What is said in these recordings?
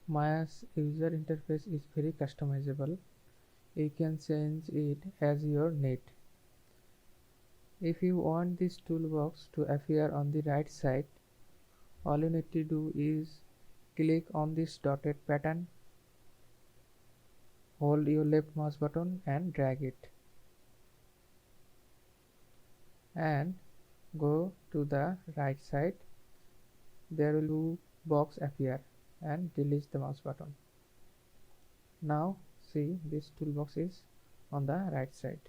Maya's user interface is very customizable. You can change it as you need. If you want this toolbox to appear on the right side, all you need to do is click on this dotted pattern, hold your left mouse button and drag it, and go to the right side. There will be a box appear and release the mouse button. Now see, this toolbox is on the right side.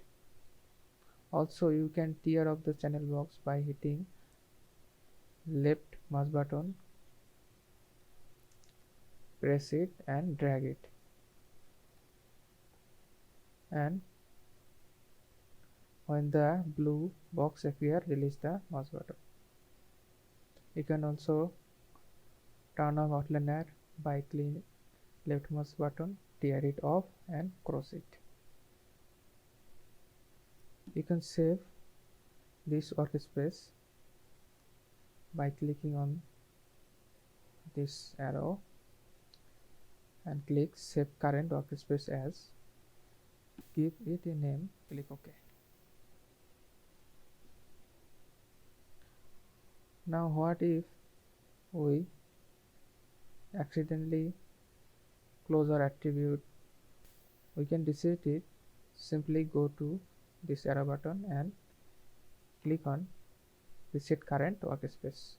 Also, you can tear up the channel box by hitting left mouse button, press it and drag it, and when the blue box appears, release the mouse button. You can also turn off outliner by clicking left mouse button, tear it off and cross it. You can save this workspace by clicking on this arrow and click save current workspace as, give it a name, click OK. Now what if we accidentally close our attribute? We can reset it. Simply go to this arrow button and click on reset current workspace.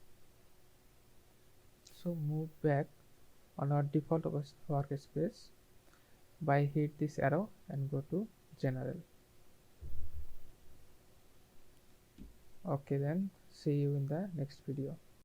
So move back on our default workspace by hit this arrow and go to general. Okay, then see you in the next video.